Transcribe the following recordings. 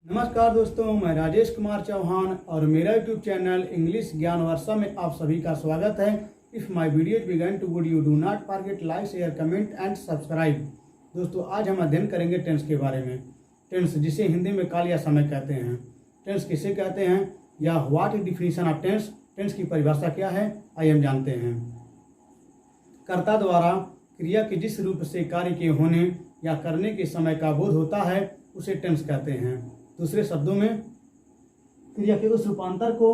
नमस्कार दोस्तों, मैं राजेश कुमार चौहान और मेरा यूट्यूब चैनल इंग्लिश ज्ञान वर्षा में आप सभी का स्वागत है। If my videos begin to good you do not forget like share comment and subscribe. दोस्तों, आज हम अध्ययन करेंगे टेंस के बारे में। टेंस जिसे हिंदी में काल या समय कहते हैं। टेंस किसे कहते हैं या what is definition of tense, tense की परिभाषा क्या है, आइए हम जानते हैं। कर्ता द्वारा क्रिया के जिस रूप से कार्य के होने या करने के समय का बोध होता है उसे टेंस कहते हैं। दूसरे शब्दों में क्रिया के उस रूपांतर को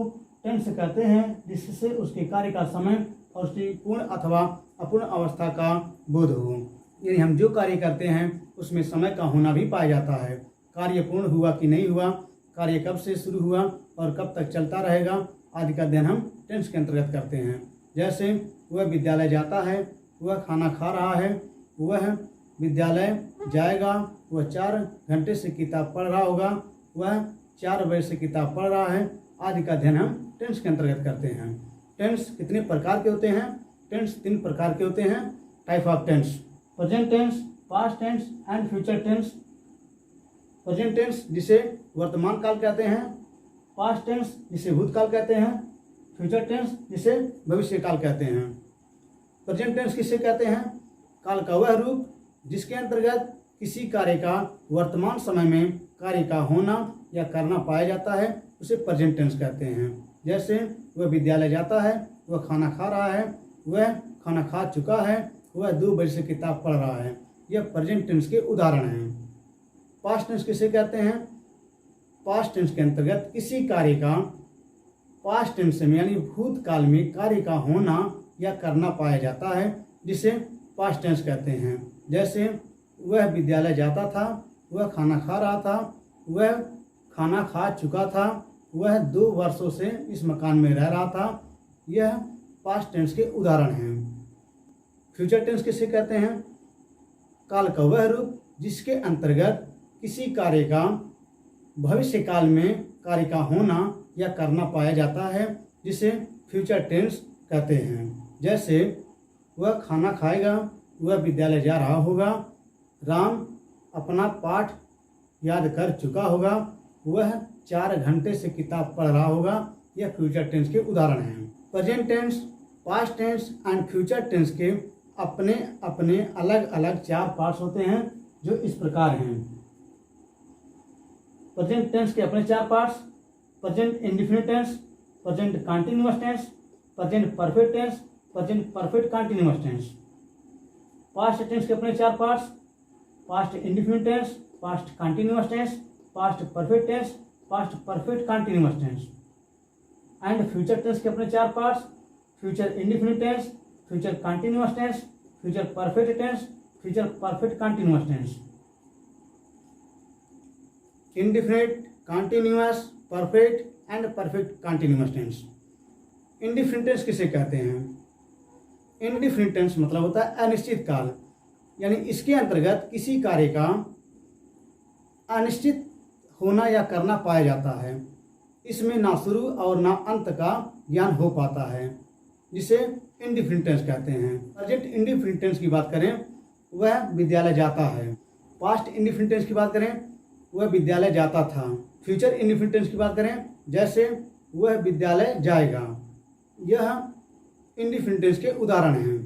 टेंस कहते हैं जिससे उसके कार्य का समय और उसकी पूर्ण अथवा अपूर्ण अवस्था का बोध हो। यानी हम जो कार्य करते हैं उसमें समय का होना भी पाया जाता है। कार्य पूर्ण हुआ कि नहीं हुआ, कार्य कब से शुरू हुआ और कब तक चलता रहेगा आदि का अध्ययन हम टेंस के अंतर्गत करते हैं। जैसे वह विद्यालय जाता है, वह खाना खा रहा है, वह विद्यालय जाएगा, वह 4 घंटे से किताब पढ़ रहा होगा, वह 4 बजे से किताब पढ़ रहा है आदि का अध्ययन हम टेंस के अंतर्गत करते हैं। टेंस कितने प्रकार के होते हैं? टेंस 3 प्रकार के होते हैं। Type of tense: present tense, past tense and future tense. Present tense जिसे वर्तमान काल कहते हैं, पास्ट टेंस जिसे भूतकाल कहते हैं, फ्यूचर टेंस जिसे भविष्य काल कहते हैं। प्रेजेंट टेंस किसे कहते हैं? काल का वह रूप जिसके अंतर्गत किसी कार्य का वर्तमान समय में कार्य का होना या करना पाया जाता है उसे प्रेजेंट टेंस कहते हैं। जैसे वह विद्यालय जाता है, वह खाना खा रहा है, वह खाना खा चुका है, वह 2 बजे से किताब पढ़ रहा है। यह प्रेजेंट टेंस के उदाहरण हैं। पास्ट टेंस किसे कहते हैं? पास्ट टेंस के अंतर्गत किसी कार्य का पास्ट टेंस में यानी भूतकाल में कार्य का होना या करना पाया जाता है जिसे पास्ट टेंस कहते हैं। जैसे वह विद्यालय जाता था, वह खाना खा रहा था, वह खाना खा चुका था, वह 2 वर्षों से इस मकान में रह रहा था। यह पास्ट टेंस के उदाहरण हैं। फ्यूचर टेंस किसे कहते हैं? काल का वह रूप जिसके अंतर्गत किसी कार्य का भविष्य काल में कार्य का होना या करना पाया जाता है जिसे फ्यूचर टेंस कहते हैं। जैसे वह खाना खाएगा, वह विद्यालय जा रहा होगा, राम अपना पाठ याद कर चुका होगा, वह 4 घंटे से किताब पढ़ रहा होगा। यह फ्यूचर टेंस के उदाहरण हैं। Present tense, past tense and future tense के अपने अपने अलग अलग 4 पार्ट्स होते हैं जो इस प्रकार हैं। प्रेजेंट टेंस के अपने 4 parts: present indefinite tense, present continuous tense, present perfect tense, present perfect continuous tense. Past tense के अपने 4 parts: past indefinite tense, past continuous tense, past perfect tense, past perfect continuous tense. And future tense के अपने 4 parts: future indefinite tense, future continuous tense, future perfect tense, future perfect continuous tense. Indefinite, continuous, perfect and perfect continuous tense. Indefinite tense किसे कहते हैं? Indefinite tense मतलब होता है अनिश्चित काल, यानी इसके अंतर्गत किसी कार्य का अनिश्चित होना या करना पाया जाता है। इसमें ना शुरू और ना अंत का ज्ञान हो पाता है, जिसे इंडेफिनिट टेंस कहते हैं। प्रेजेंट इंडेफिनिट टेंस की बात करें, वह विद्यालय जाता है। पास्ट इंडेफिनिट टेंस की बात करें, वह विद्यालय जाता था। फ्यूचर इंडेफिनिट टेंस की बात करें, जैसे वह विद्यालय जाएगा। यह इंडेफिनिट टेंस के उदाहरण हैं।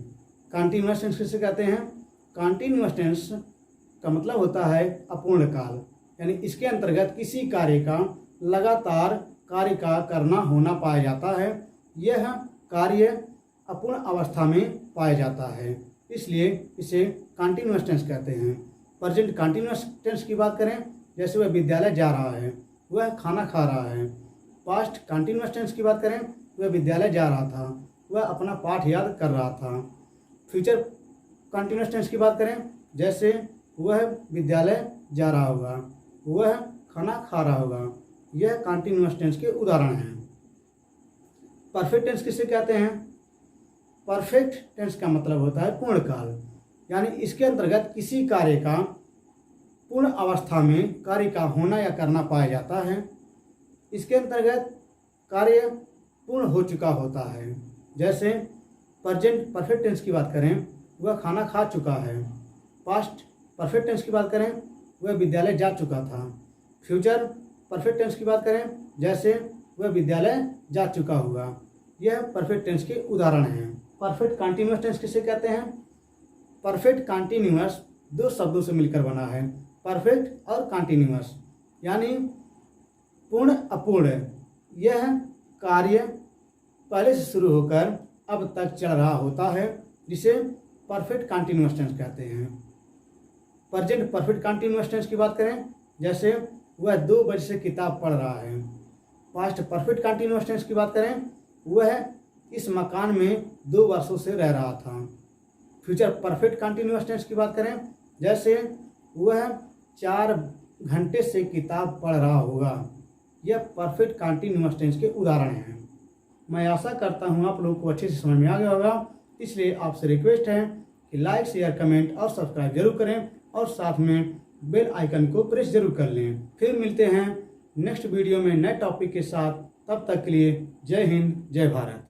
कंटीन्यूअस टेंस किसे कहते हैं? कंटीन्यूअस टेंस का मतलब होता है अपूर्ण काल, यानी इसके अंतर्गत किसी कार्य का लगातार कार्य का करना होना पाया जाता है। यह कार्य अपूर्ण अवस्था में पाया जाता है, इसलिए इसे कंटीन्यूअस टेंस कहते हैं। प्रेजेंट कंटीन्यूअस टेंस की बात करें, जैसे वह विद्यालय जा रहा है, वह खाना खा रहा है। पास्ट कंटीन्यूअस टेंस की बात करें, वह विद्यालय जा रहा था, वह अपना पाठ याद कर रहा था। फ्यूचर कंटीन्यूअस टेंस की बात करें, जैसे वह विद्यालय जा रहा होगा, वह खाना खा रहा होगा। यह कंटीन्यूअस टेंस के उदाहरण हैं। परफेक्ट टेंस किसे कहते हैं? परफेक्ट टेंस का मतलब होता है पूर्ण काल, यानी इसके अंतर्गत किसी कार्य का पूर्ण अवस्था में कार्य का होना या करना पाया जाता है। इसके अंतर्गत कार्य पूर्ण हो चुका होता है। जैसे प्रेजेंट परफेक्ट टेंस की बात करें, वह खाना खा चुका है। पास्ट परफेक्ट टेंस की बात करें, वह विद्यालय जा चुका था। फ्यूचर परफेक्ट टेंस की बात करें, जैसे वह विद्यालय जा चुका हुआ, यह परफेक्ट टेंस के उदाहरण हैं। परफेक्ट कंटिन्यूअस टेंस किसे कहते हैं? परफेक्ट कंटिन्यूअस दो शब्दों से मिलकर बना है, परफेक्ट और कंटिन्यूअस, यानी पूर्ण अपूर्ण। यह कार्य पहले से शुरू होकर अब तक चल रहा होता है, जिसे परफेक्ट कंटिन्यूअस टेंस कहते हैं। प्रेजेंट परफेक्ट कंटिन्यूअस टेंस की बात करें, जैसे वह 2 बजे से किताब पढ़ रहा है। पास्ट परफेक्ट कंटिन्यूअस टेंस की बात करें, वह इस मकान में 2 वर्षों से रह रहा था। फ्यूचर परफेक्ट कंटिन्यूअस टेंस की बात करें, जैसे वह 4 घंटे से किताब पढ़ रहा होगा। यह परफेक्ट कंटिन्यूअस टेंस के उदाहरण हैं। मैं आशा करता हूँ आप लोगों को अच्छे से समझ में आ गया होगा, इसलिए आपसे रिक्वेस्ट है कि लाइक, शेयर, कमेंट और सब्सक्राइब जरूर करें और साथ में बेल आइकन को प्रेस जरूर कर लें। फिर मिलते हैं नेक्स्ट वीडियो में नए टॉपिक के साथ। तब तक के लिए जय हिंद, जय भारत।